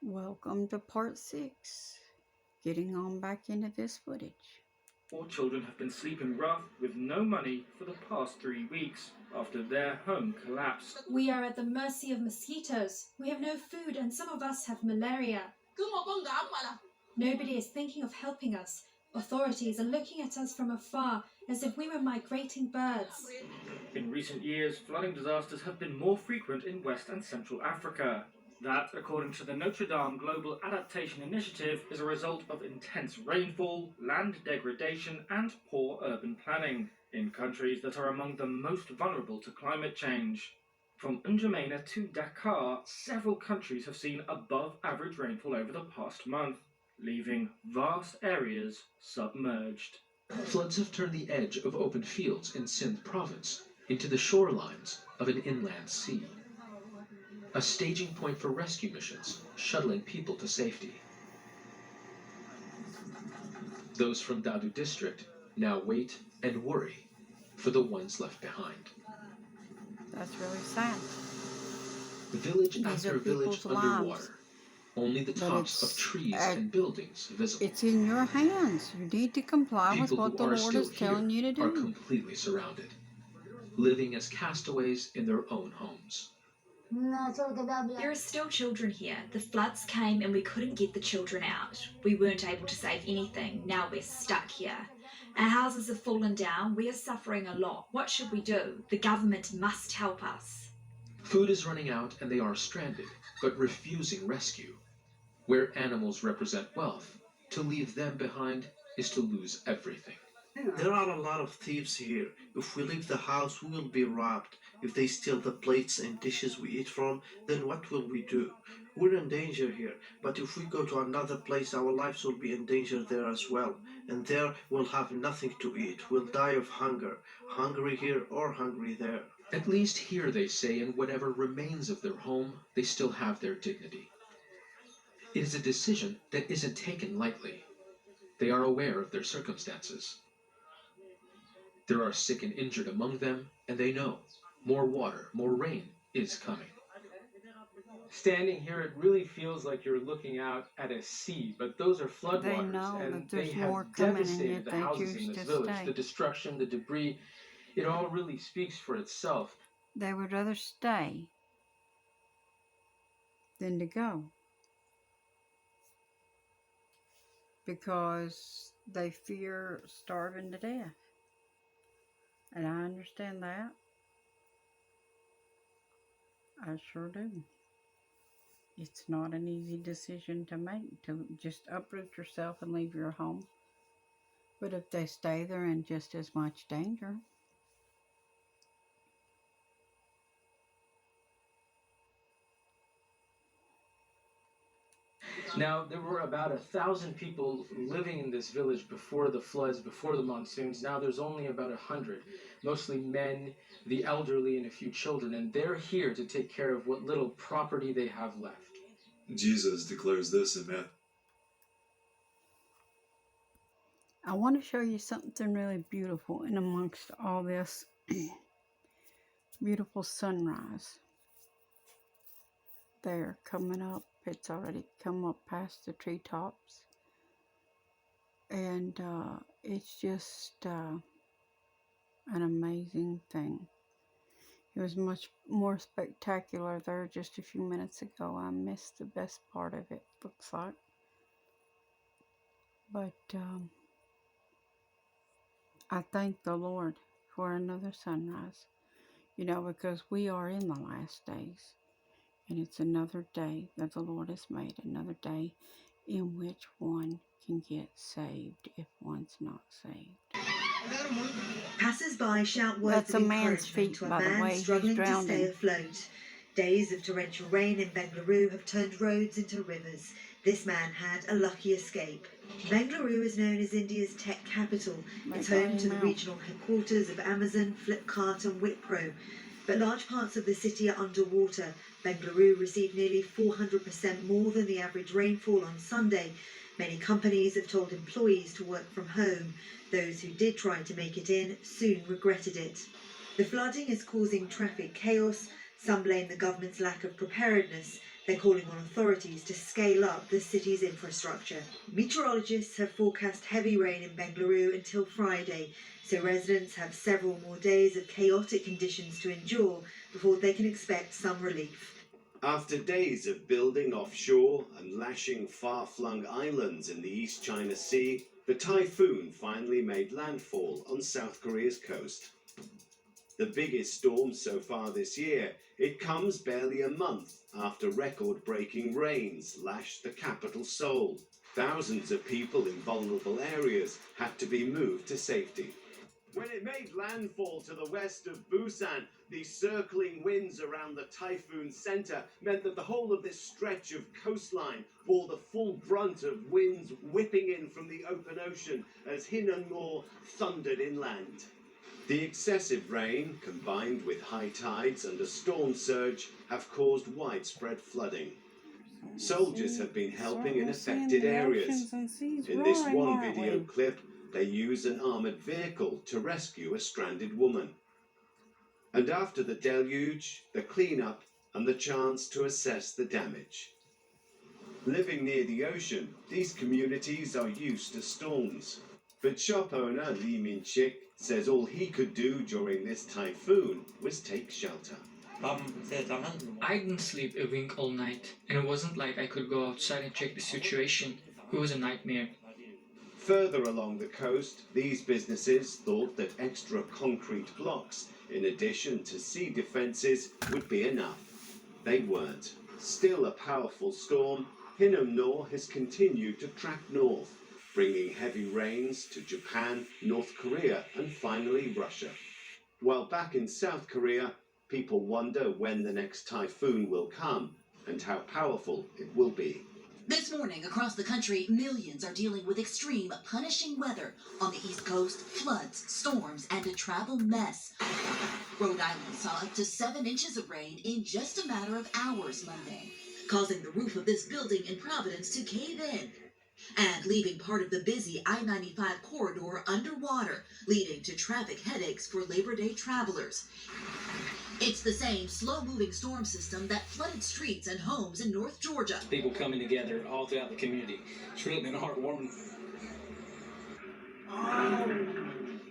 Welcome to part 6. Getting on back into this footage. All children have been sleeping rough with no money for the past 3 weeks after their home collapsed. We are at the mercy of mosquitoes. We have no food and some of us have malaria. Nobody is thinking of helping us. Authorities are looking at us from afar as if we were migrating birds. In recent years, flooding disasters have been more frequent in West and Central Africa. That, according to the Notre Dame Global Adaptation Initiative, is a result of intense rainfall, land degradation, and poor urban planning in countries that are among the most vulnerable to climate change. From N'Djamena to Dakar, several countries have seen above average rainfall over the past month, leaving vast areas submerged. Floods have turned the edge of open fields in Sindh province into the shorelines of an inland sea. A staging point for rescue missions, shuttling people to safety. Those from Dadu district now wait and worry for the ones left behind. That's really sad. Village These after are village people's underwater. lives. Only the But tops of trees and buildings visible. It's in your hands. You need to comply with People what who the are Lord still is telling you to here are do. completely surrounded, living as castaways in their own homes. There are still children here. The floods came and we couldn't get the children out. We weren't able to save anything. Now we're stuck here. Our houses have fallen down. We are suffering a lot. What should we do? The government must help us. Food is running out and they are stranded, but refusing rescue. Where animals represent wealth, to leave them behind is to lose everything. There are a lot of thieves here. If we leave the house, we will be robbed. If they steal the plates and dishes we eat from, then what will we do? We're in danger here, but if we go to another place, our lives will be in danger there as well. And there we'll have nothing to eat. We'll die of hunger, hungry here or hungry there. At least here, they say, in whatever remains of their home, they still have their dignity. It is a decision that isn't taken lightly. They are aware of their circumstances. There are sick and injured among them, and they know more water, more rain is coming. Standing here, it really feels like you're looking out at a sea, but those are floodwaters, They know and that they there's have more coming, and devastated yet the they houses choose in this to village. stay. The destruction, the debris, it all really speaks for itself. They would rather stay than to go, because they fear starving to death. And I understand that. I sure do. It's not an easy decision to make, to just uproot yourself and leave your home. But if they stay, they're in just as much danger. Now, there were about 1,000 people living in this village before the floods, before the monsoons. Now there's only about 100, mostly men, the elderly, and a few children, and they're here to take care of what little property they have left. Jesus declares this in Matthew. I want to show you something really beautiful in amongst all this beautiful sunrise. There, coming up. It's already come up past the treetops. And it's just an amazing thing. It was much more spectacular there just a few minutes ago. I missed the best part of it, looks like. But I thank the Lord for another sunrise. You know, because we are in the last days. And it's another day that the Lord has made, another day in which one can get saved if one's not saved. Passers-by shout words of encouragement to a man struggling to stay afloat. Days of torrential rain in Bengaluru have turned roads into rivers. This man had a lucky escape. Bengaluru is known as India's tech capital. It's home to the regional headquarters of Amazon, Flipkart and Wipro. But large parts of the city are underwater. Bengaluru received nearly 400% more than the average rainfall on Sunday. Many companies have told employees to work from home. Those who did try to make it in soon regretted it. The flooding is causing traffic chaos. Some blame the government's lack of preparedness. They're calling on authorities to scale up the city's infrastructure. Meteorologists have forecast heavy rain in Bengaluru until Friday, so residents have several more days of chaotic conditions to endure before they can expect some relief. After days of building offshore and lashing far-flung islands in the East China Sea, the typhoon finally made landfall on South Korea's coast. The biggest storm so far this year, it comes barely a month after record-breaking rains lashed the capital Seoul. Thousands of people in vulnerable areas had to be moved to safety. When it made landfall to the west of Busan, the circling winds around the typhoon's center meant that the whole of this stretch of coastline bore the full brunt of winds whipping in from the open ocean as Hinnan-mo thundered inland. The excessive rain, combined with high tides and a storm surge, have caused widespread flooding. Soldiers have been helping in affected areas. In this one video clip, they use an armoured vehicle to rescue a stranded woman. And after the deluge, the clean-up and the chance to assess the damage. Living near the ocean, these communities are used to storms. But shop owner Lee Min-chik says all he could do during this typhoon was take shelter. I didn't sleep a wink all night, and it wasn't like I could go outside and check the situation. It was a nightmare. Further along the coast, these businesses thought that extra concrete blocks, in addition to sea defences, would be enough. They weren't. Still a powerful storm, Hinnan-no has continued to track north, bringing heavy rains to Japan, North Korea, and finally Russia. While back in South Korea, people wonder when the next typhoon will come and how powerful it will be. This morning, across the country, millions are dealing with extreme, punishing weather. On the East Coast, floods, storms, and a travel mess. Rhode Island saw up to 7 inches of rain in just a matter of hours Monday, causing the roof of this building in Providence to cave in and leaving part of the busy I-95 corridor underwater, leading to traffic headaches for Labor Day travelers. It's the same slow-moving storm system that flooded streets and homes in North Georgia. People coming together all throughout the community. It's really been heartwarming.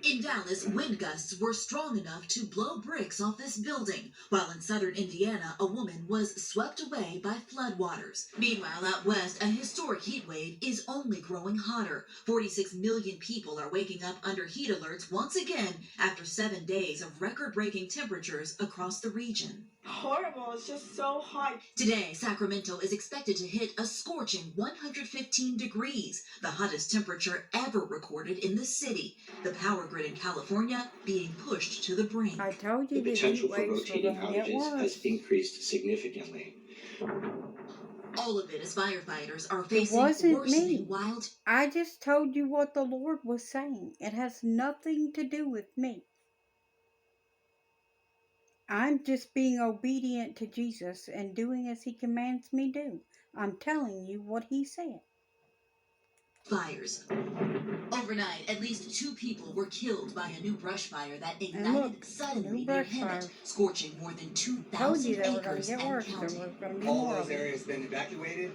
In Dallas, wind gusts were strong enough to blow bricks off this building, while in southern Indiana, a woman was swept away by floodwaters. Meanwhile, out west, a historic heat wave is only growing hotter. 46 million people are waking up under heat alerts once again after 7 days of record-breaking temperatures across the region. Horrible. It's just so hot. Today, Sacramento is expected to hit a scorching 115 degrees, the hottest temperature ever recorded in the city. The power grid in California being pushed to the brink. I told you the potential for rotating outages has increased significantly. All of it as firefighters are facing worsening wild. I just told you what the Lord was saying. It has nothing to do with me. I'm just being obedient to Jesus and doing as he commands me do. I'm telling you what he said. Fires. Overnight, at least 2 people were killed by a new brush fire that ignited suddenly near Hemet, scorching more than 2,000 acres and counting. All those areas have been evacuated.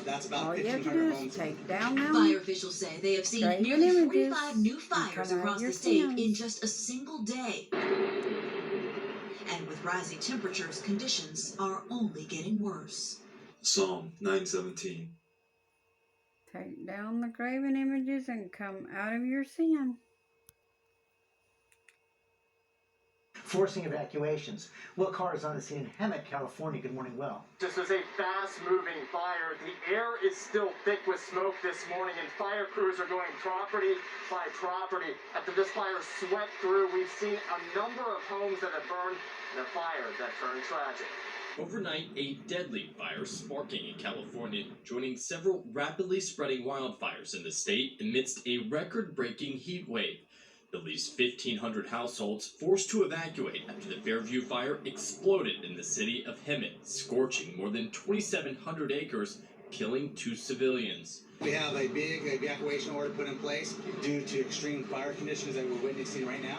That's about 1,500 homes. Take down now. Fire officials say they have seen nearly 45 new fires across the state in just a single day. And with rising temperatures, conditions are only getting worse. Psalm 9:17. Take down the graven images and come out of your sin. Forcing evacuations. Will Carr is on the scene in Hemet, California. Good morning, Will. This is a fast-moving fire. The air is still thick with smoke this morning, and fire crews are going property by property. After this fire swept through, we've seen a number of homes that have burned in a fire that turned tragic. Overnight, a deadly fire sparking in California, joining several rapidly spreading wildfires in the state amidst a record-breaking heat wave. At least 1,500 households forced to evacuate after the Fairview fire exploded in the city of Hemet, scorching more than 2,700 acres, killing 2 civilians. We have a big evacuation order put in place due to extreme fire conditions that we're witnessing right now.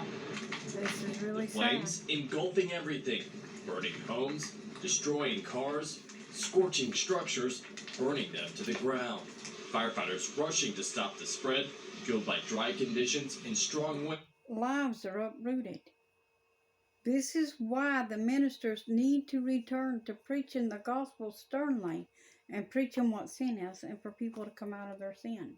This is really the flames engulfing everything, burning homes, destroying cars, scorching structures, burning them to the ground. Firefighters rushing to stop the spread, fueled by dry conditions and strong winds. Lives are uprooted. This is why the ministers need to return to preaching the gospel sternly and preaching what sin is and for people to come out of their sin.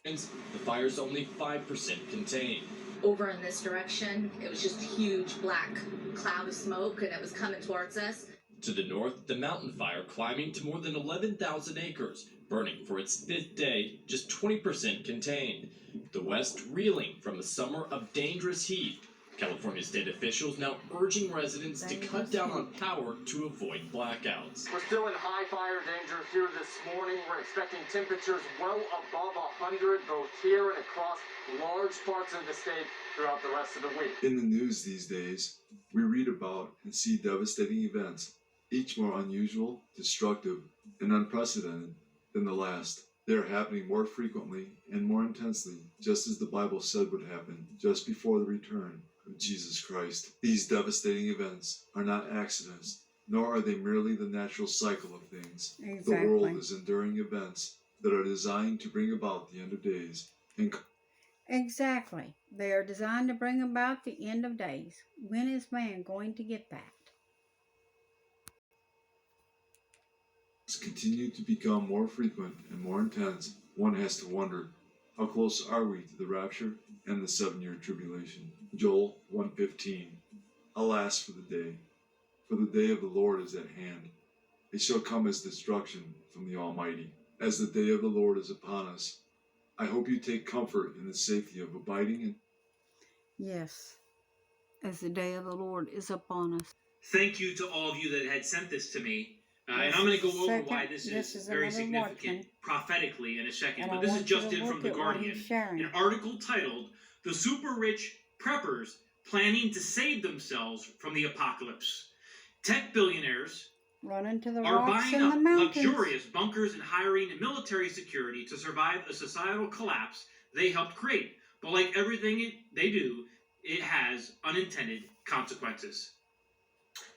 The fire's only 5% contained. Over in this direction, it was just a huge black cloud of smoke, and it was coming towards us. To the north, the mountain fire climbing to more than 11,000 acres, burning for its 5th day, just 20% contained. The west reeling from a summer of dangerous heat. California state officials now urging residents to cut down on power to avoid blackouts. We're still in high fire danger here this morning. We're expecting temperatures well above 100 both here and across large parts of the state throughout the rest of the week. In the news these days, we read about and see devastating events, each more unusual, destructive, and unprecedented than the last. They are happening more frequently and more intensely, just as the Bible said would happen just before the return of Jesus Christ. These devastating events are not accidents, nor are they merely the natural cycle of things. Exactly. The world is enduring events that are designed to bring about the end of days. Exactly. They are designed to bring about the end of days. When is man going to get that? Continue to become more frequent and more intense, one has to wonder, how close are we to the rapture and the 7-year tribulation? Joel 1:15. Alas for the day of the Lord is at hand. It shall come as destruction from the Almighty. As the day of the Lord is upon us, I hope you take comfort in the safety of abiding in. Yes, as the day of the Lord is upon us. Thank you to all of you that had sent this to me. And I'm going to go over why this is very significant Watchman. Prophetically in a second. And but I this is want you just to in from look The at what Guardian. he's sharing. An article titled, "The Super Rich Preppers Planning to Save Themselves from the Apocalypse. Tech billionaires Running to the are rocks buying in up the mountains. luxurious bunkers and hiring military security to survive a societal collapse they helped create. But like everything they do, it has unintended consequences."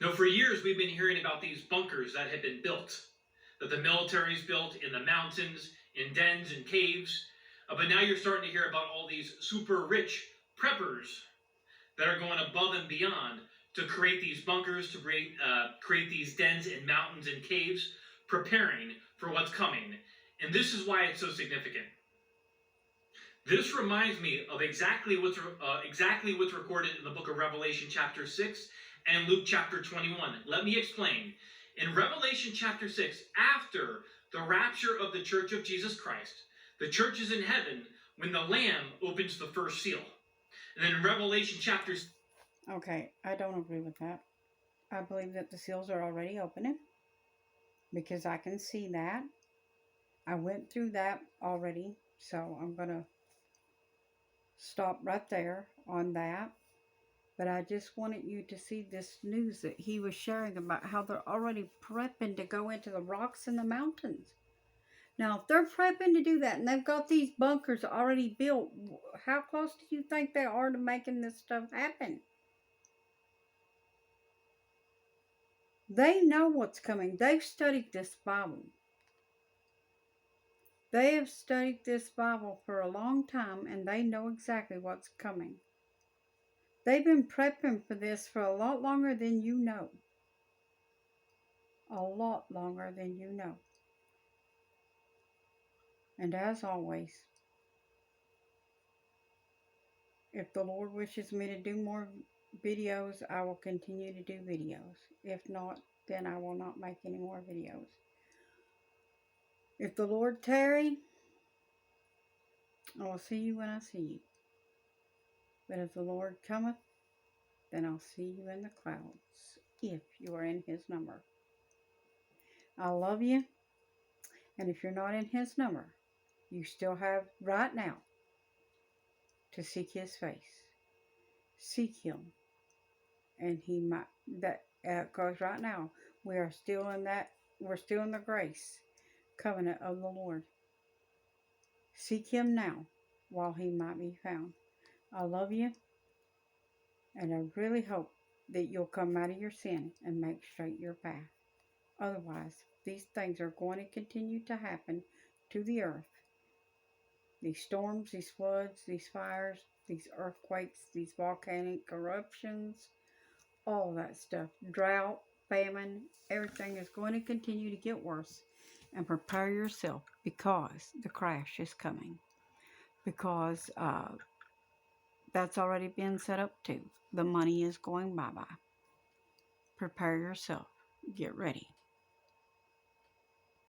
Now, for years, we've been hearing about these bunkers that have been built, that the military's built in the mountains, in dens and caves. But now you're starting to hear about all these super rich preppers that are going above and beyond to create these bunkers, to create these dens in mountains and caves, preparing for what's coming. And this is why it's so significant. This reminds me of exactly what's recorded in the book of Revelation chapter 6 and Luke chapter 21. Let me explain. In Revelation chapter 6, after the rapture of the church of Jesus Christ, the church is in heaven when the Lamb opens the first seal. And then in Revelation chapter... Okay, I don't agree with that. I believe that the seals are already opening because I can see that. I went through that already, so I'm going to stop right there on that. But I just wanted you to see this news that he was sharing about how they're already prepping to go into the rocks in the mountains. Now, if they're prepping to do that and they've got these bunkers already built, how close do you think they are to making this stuff happen? They know what's coming. They've studied this Bible. They have studied this Bible for a long time and they know exactly what's coming. They've been prepping for this for a lot longer than you know. A lot longer than you know. And as always, if the Lord wishes me to do more videos, I will continue to do videos. If not, then I will not make any more videos. If the Lord tarry, I will see you when I see you. But if the Lord cometh, then I'll see you in the clouds, if you are in his number. I love you, and if you're not in his number, you still have right now to seek his face. Seek him, and he might, because right now we are still in that, we're still in the grace covenant of the Lord. Seek him now while he might be found. I love you, and I really hope that you'll come out of your sin and make straight your path. Otherwise, these things are going to continue to happen to the earth. These storms, these floods, these fires, these earthquakes, these volcanic eruptions, all that stuff, drought, famine, everything is going to continue to get worse. And prepare yourself, because the crash is coming. Because that's already been set up too. The money is going bye-bye. Prepare yourself. Get ready.